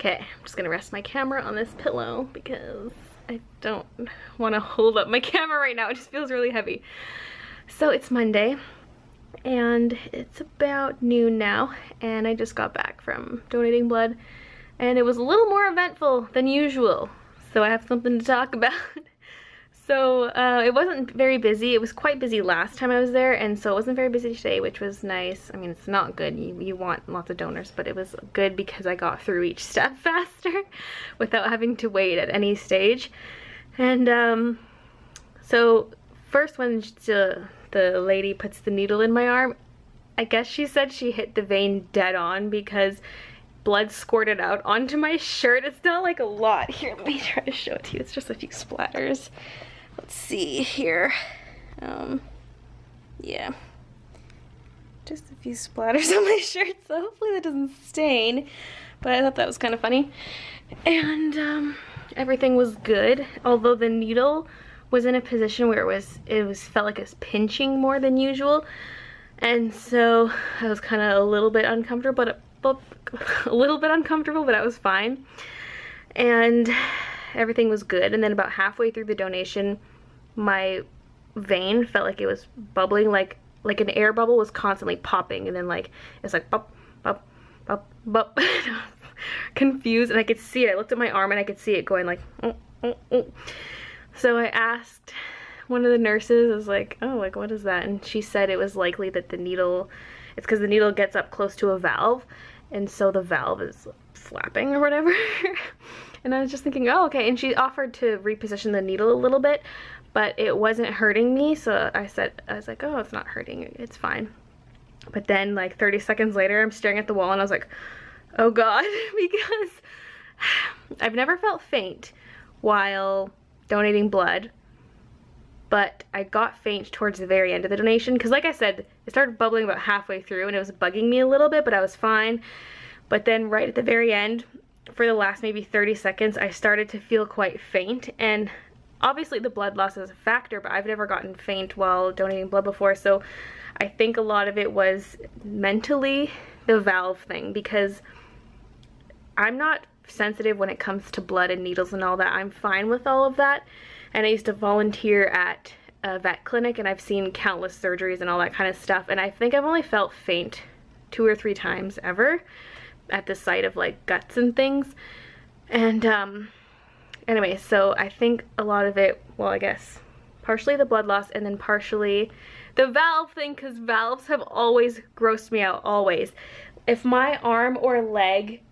Okay, I'm just gonna rest my camera on this pillow because I don't want to hold up my camera right now. It just feels really heavy. So it's Monday and it's about noon now, and I just got back from donating blood, and it was a little more eventful than usual. So I have something to talk about. So it wasn't very busy. It was quite busy last time I was there, and so it wasn't very busy today, which was nice. I mean, it's not good. You want lots of donors, but it was good because I got through each step faster without having to wait at any stage. And so first when the lady puts the needle in my arm, I guess she said she hit the vein dead on because blood squirted out onto my shirt. It's not like a lot. Here, let me try to show it to you. It's just a few splatters. Let's see here. Yeah, just a few splatters on my shirt, so hopefully that doesn't stain, but I thought that was kind of funny. And everything was good, although the needle was in a position where it felt like it was pinching more than usual, and so I was kind of a little bit uncomfortable, but I was fine, and everything was good. And then about halfway through the donation, my vein felt like it was bubbling, like an air bubble was constantly popping, and then like it's like pop, pop, pop, pop. Confused, and I could see it. I looked at my arm and I could see it going like So I asked one of the nurses, I was like, oh, like what is that? And she said it was likely that it's because the needle gets up close to a valve, and so the valve is flapping or whatever. And I was just thinking, oh, okay. And she offered to reposition the needle a little bit, but it wasn't hurting me. So I was like, oh, it's not hurting, it's fine. But then like 30 seconds later, I'm staring at the wall and I was like, oh God, because I've never felt faint while donating blood, but I got faint towards the very end of the donation, because like I said, it started bubbling about halfway through and it was bugging me a little bit, but I was fine. But then right at the very end, for the last maybe 30 seconds, I started to feel quite faint, and obviously the blood loss is a factor, but I've never gotten faint while donating blood before, so I think a lot of it was mentally the valve thing, because I'm not sensitive when it comes to blood and needles and all that. I'm fine with all of that, and I used to volunteer at a vet clinic, and I've seen countless surgeries and all that kind of stuff, and I think I've only felt faint 2 or 3 times ever at the sight of like guts and things. And anyway, so I think a lot of it, well, I guess partially the blood loss and then partially the valve thing, because valves have always grossed me out, always. If my arm or leg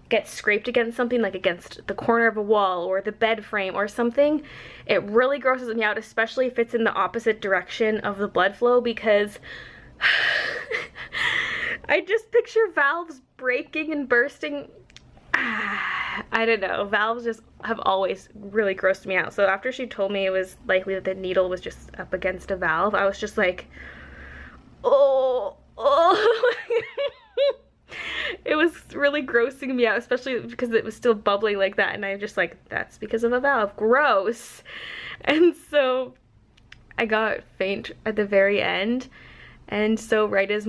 gets scraped against something, like against the corner of a wall or the bed frame or something, it really grosses me out, especially if it's in the opposite direction of the blood flow, because I just picture valves breaking and bursting. I don't know, valves just have always really grossed me out. So after she told me it was likely that the needle was just up against a valve, I was just like, oh. It was really grossing me out, especially because it was still bubbling like that, and I'm just like, that's because of a valve, gross. And so I got faint at the very end, and so right as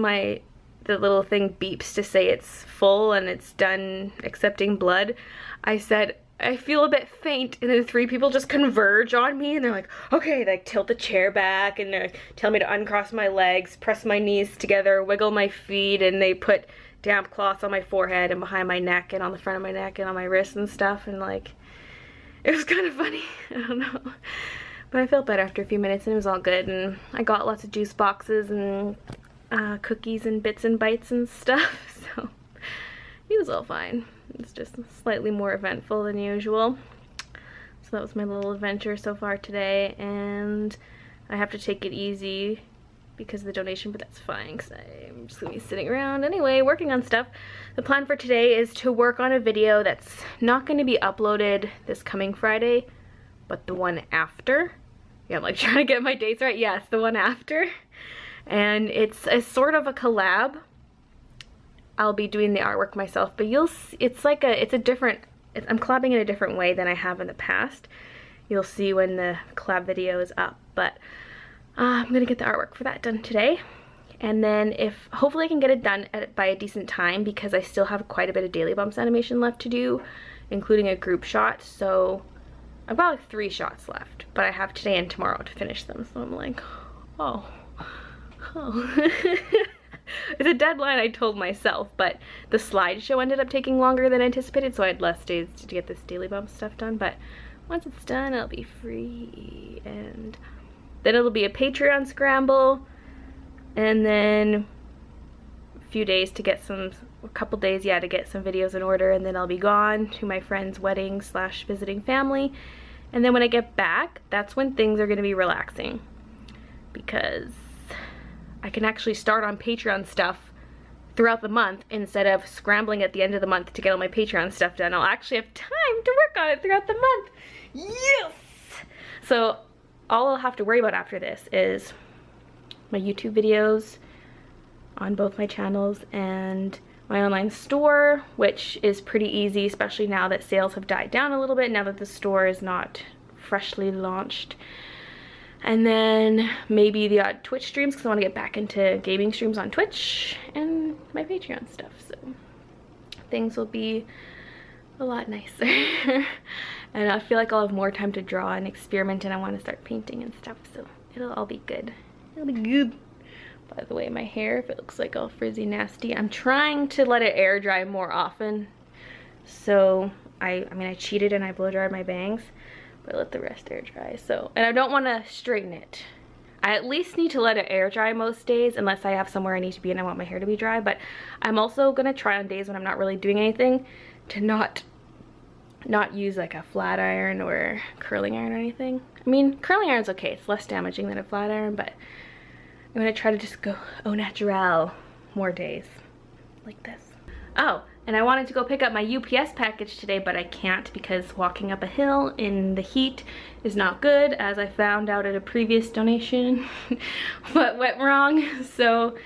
the little thing beeps to say it's full and it's done accepting blood, I said, I feel a bit faint, and then 3 people just converge on me, and they're like, okay, they like tilt the chair back, and they tell me to uncross my legs, press my knees together, wiggle my feet, and they put damp cloths on my forehead and behind my neck and on the front of my neck and on my wrists and stuff, and like, it was kind of funny. I don't know, but I felt better after a few minutes, and it was all good. And I got lots of juice boxes and cookies and bits and bites and stuff, so it was all fine. It's just slightly more eventful than usual. So that was my little adventure so far today, and I have to take it easy because of the donation, but that's fine because I'm just gonna be sitting around anyway working on stuff. The plan for today is to work on a video that's not going to be uploaded this coming Friday, but the one after. Yeah, I'm like trying to get my dates right. Yes, the one after. And it's a sort of a collab. I'll be doing the artwork myself, but you'll see, I'm collabing in a different way than I have in the past. You'll see when the collab video is up, but I'm gonna get the artwork for that done today. And then hopefully I can get it done by a decent time, because I still have quite a bit of daily bumps animation left to do, including a group shot. So I've got like 3 shots left, but I have today and tomorrow to finish them. So I'm like, oh. It's a deadline I told myself, but the slideshow ended up taking longer than anticipated, so I had less days to get this daily bump stuff done. But once it's done, I'll be free, and then it'll be a Patreon scramble, and then a few days to get a couple days, yeah, to get some videos in order, and then I'll be gone to my friend's wedding / visiting family. And then when I get back, that's when things are going to be relaxing, because I can actually start on Patreon stuff throughout the month instead of scrambling at the end of the month to get all my Patreon stuff done. I'll actually have time to work on it throughout the month. Yes! So all I'll have to worry about after this is my YouTube videos on both my channels and my online store, which is pretty easy, especially now that sales have died down a little bit, now that the store is not freshly launched. And then maybe the odd Twitch streams, because I want to get back into gaming streams on Twitch, and my Patreon stuff. So things will be a lot nicer. And I feel like I'll have more time to draw and experiment, and I want to start painting and stuff. So it'll all be good. It'll be good. By the way, my hair, if it looks like all frizzy nasty, I'm trying to let it air dry more often. So I mean, I cheated and I blow dried my bangs, but I let the rest air dry. So, and I don't want to straighten it. I at least need to let it air dry most days, unless I have somewhere I need to be and I want my hair to be dry. But I'm also gonna try on days when I'm not really doing anything to not use like a flat iron or curling iron or anything. I mean, curling iron's okay, it's less damaging than a flat iron, but I'm gonna try to just go au natural more days like this. Oh, and I wanted to go pick up my UPS package today, but I can't because walking up a hill in the heat is not good, as I found out at a previous donation what went wrong. So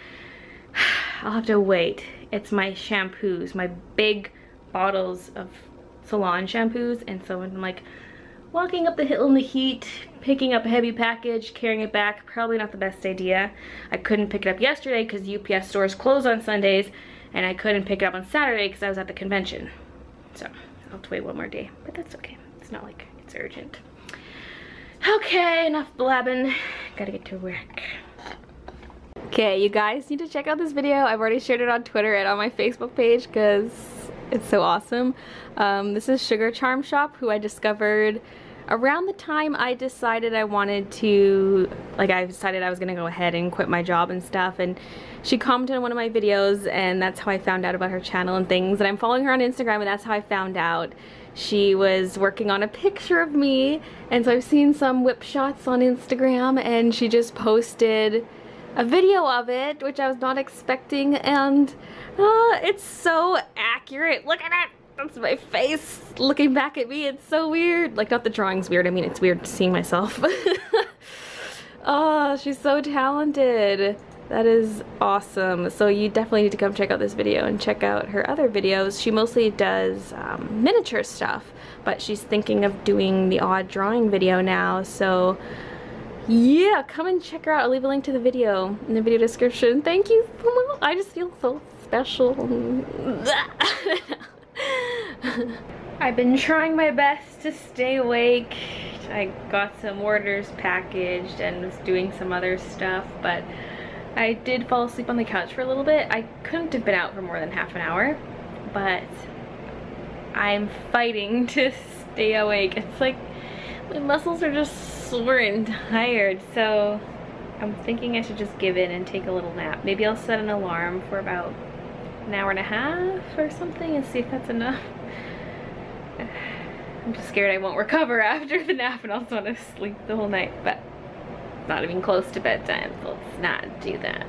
I'll have to wait. It's my shampoos, my big bottles of salon shampoos, and so I'm like walking up the hill in the heat, picking up a heavy package, carrying it back, probably not the best idea. I couldn't pick it up yesterday because UPS stores close on Sundays, and I couldn't pick it up on Saturday because I was at the convention. So I'll have to wait one more day, but that's okay. It's not like it's urgent. Okay, enough blabbing. Gotta get to work. Okay, you guys need to check out this video. I've already shared it on Twitter and on my Facebook page because it's so awesome. This is Sugar Charm Shop, who I discovered around the time I decided I wanted to, like, I decided I was gonna go ahead and quit my job and stuff, and she commented on one of my videos, and that's how I found out about her channel and things. And I'm following her on Instagram, and that's how I found out. She was working on a picture of me, and so I've seen some whip shots on Instagram, and she just posted a video of it, which I was not expecting, and it's so accurate. Look at it! That's my face looking back at me. It's so weird. Like, not the drawing's weird, I mean it's weird seeing myself. Oh, she's so talented. That is awesome. So you definitely need to come check out this video and check out her other videos. She mostly does miniature stuff, but she's thinking of doing the odd drawing video now. So yeah, come and check her out. I'll leave a link to the video in the video description. Thank you so much. I just feel so special. I've been trying my best to stay awake. I got some orders packaged and was doing some other stuff, but I did fall asleep on the couch for a little bit. I couldn't have been out for more than half an hour, but I'm fighting to stay awake. It's like my muscles are just sore and tired, so I'm thinking I should just give in and take a little nap. Maybe I'll set an alarm for about an hour and a half or something and see if that's enough. I'm just scared I won't recover after the nap and I'll just want to sleep the whole night, but it's not even close to bedtime, so let's not do that.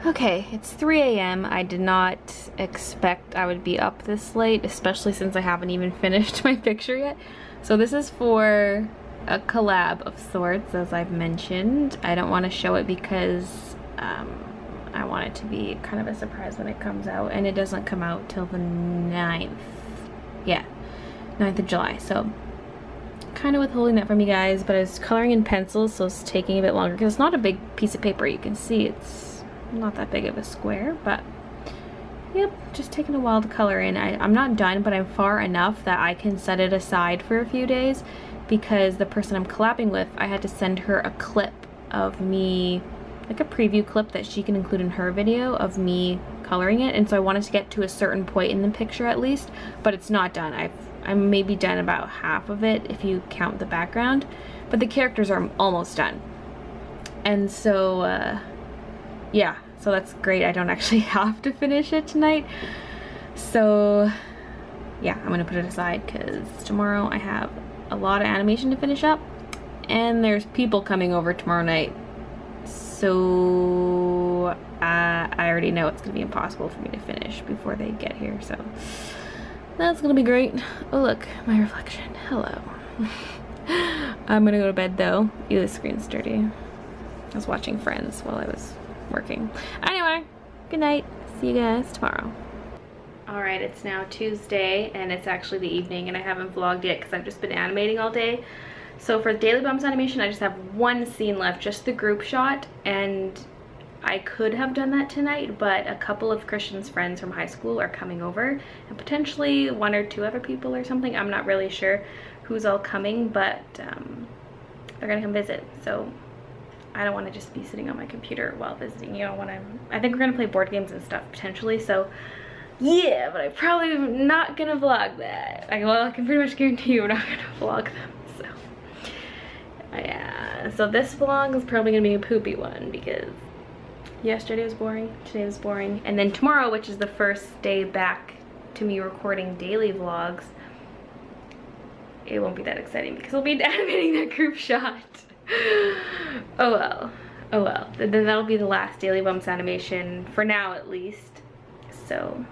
Okay, it's 3 a.m. I did not expect I would be up this late, especially since I haven't even finished my picture yet. So this is for a collab of sorts, as I've mentioned. I don't want to show it because I want it to be kind of a surprise when it comes out, and it doesn't come out till the 9th. Yeah, 9th of July. So kind of withholding that from you guys, but I was coloring in pencils, so it's taking a bit longer because it's not a big piece of paper. You can see it's not that big of a square, but yep, just taking a while to color in. I'm not done, but I'm far enough that I can set it aside for a few days, because the person I'm collabing with, I had to send her a clip of me, like a preview clip that she can include in her video of me coloring it, and so I wanted to get to a certain point in the picture at least, but it's not done. I'm maybe done about half of it if you count the background, but the characters are almost done. And so yeah, so that's great. I don't actually have to finish it tonight. So yeah, I'm gonna put it aside because tomorrow I have a lot of animation to finish up, and there's people coming over tomorrow night. So I already know it's gonna be impossible for me to finish before they get here, so that's gonna be great. Oh look, my reflection. Hello. I'm gonna go to bed though. Ew, the screen's dirty. I was watching Friends while I was working. Anyway, good night. See you guys tomorrow. Alright, it's now Tuesday and it's actually the evening, and I haven't vlogged yet because I've just been animating all day. So for the Daily Bumps animation, I just have one scene left, just the group shot, and I could have done that tonight, but a couple of Christian's friends from high school are coming over, and potentially 1 or 2 other people or something. I'm not really sure who's all coming, but they're gonna come visit, so I don't want to just be sitting on my computer while visiting, you know, when I think we're gonna play board games and stuff potentially, so yeah, but I'm probably not gonna vlog that. Well, I can pretty much guarantee you I'm not gonna vlog them, so yeah. So this vlog is probably gonna be a poopy one because yesterday was boring, today was boring, and then tomorrow, which is the first day back to me recording daily vlogs, it won't be that exciting because we'll be animating that group shot. Oh well, oh well. Then that'll be the last Daily Bumps animation for now at least. So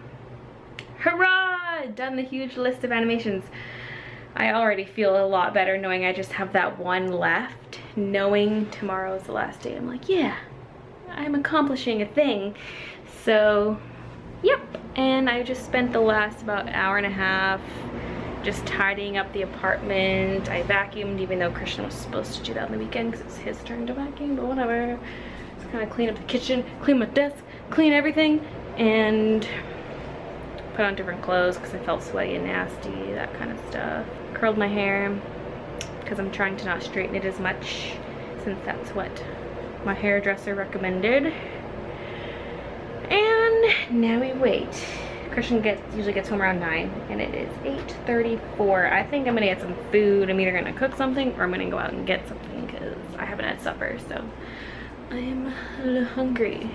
hurrah! Done the huge list of animations. I already feel a lot better knowing I just have that one left. Knowing tomorrow's the last day, I'm like, yeah, I'm accomplishing a thing. So yep, and I just spent the last about hour and a half just tidying up the apartment. I vacuumed, even though Christian was supposed to do that on the weekend because it's his turn to vacuum, but whatever. Just kind of clean up the kitchen, clean my desk, clean everything, and put on different clothes because I felt sweaty and nasty, that kind of stuff. Curled my hair because I'm trying to not straighten it as much since that's what my hairdresser recommended. And now we wait. Christian usually gets home around 9 and it is 8:34. I think I'm gonna get some food. I'm either gonna cook something or I'm gonna go out and get something because I haven't had supper, so I'm a little hungry.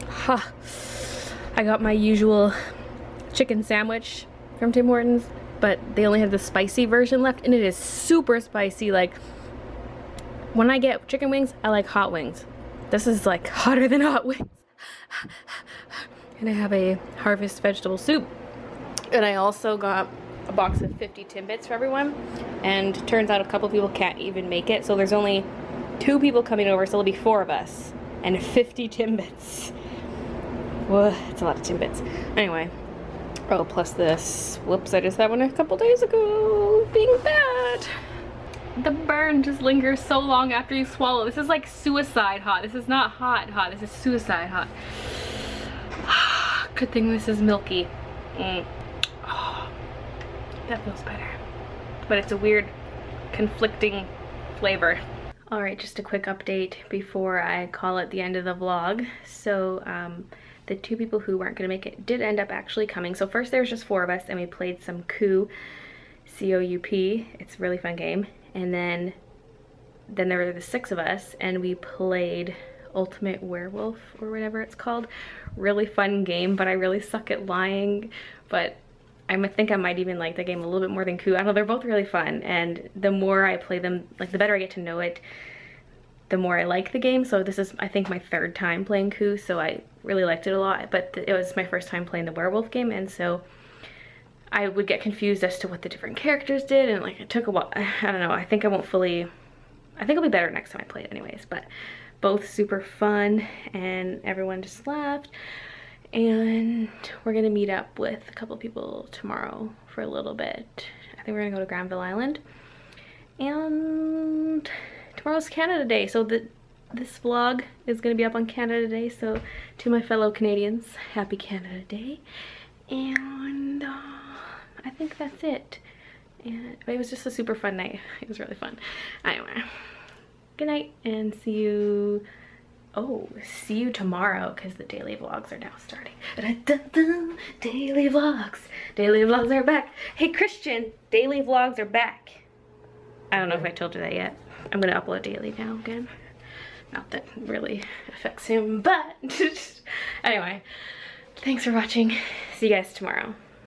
Ha! I got my usual chicken sandwich from Tim Hortons, but they only have the spicy version left and it is super spicy. Like, when I get chicken wings, I like hot wings. This is like hotter than hot wings. And I have a Harvest vegetable soup. And I also got a box of 50 Timbits for everyone. And turns out a couple people can't even make it. So there's only 2 people coming over, so there'll be 4 of us. And 50 Timbits. Whoa, that's a lot of Timbits. Anyway. Oh, plus this. Whoops, I just had one a couple days ago. Being bad. The burn just lingers so long after you swallow. This is like suicide hot. This is not hot hot. This is suicide hot. Good thing this is milky. Oh, that feels better. But it's a weird, conflicting flavor. Alright, just a quick update before I call it the end of the vlog. So, the 2 people who weren't gonna make it did end up actually coming. So first there was just 4 of us and we played some Coup, C-O-U-P. It's a really fun game. And then there were the 6 of us and we played Ultimate Werewolf or whatever it's called. Really fun game, but I really suck at lying. But I think I might even like the game a little bit more than Coup. I don't know, they're both really fun, and the more I play them, like the better I get to know it, the more I like the game. So this is, I think, my 3rd time playing Coup, so I really liked it a lot, but it was my first time playing the werewolf game, and so I would get confused as to what the different characters did, and like it took a while. I don't know, I think it'll be better next time I play it anyways, but both super fun, and everyone just left. And we're gonna meet up with a couple people tomorrow for a little bit. I think we're gonna go to Granville Island. And tomorrow's Canada Day, so this vlog is gonna be up on Canada Day, so to my fellow Canadians, happy Canada Day. And I think that's it. And it was just a super fun night. It was really fun. Anyway, good night and see you. Oh, see you tomorrow because the daily vlogs are now starting. Daily vlogs. Daily vlogs are back. Hey Christian, daily vlogs are back. I don't know if I told you that yet. I'm gonna upload daily now again. Not that it really affects him, but anyway, thanks for watching. See you guys tomorrow.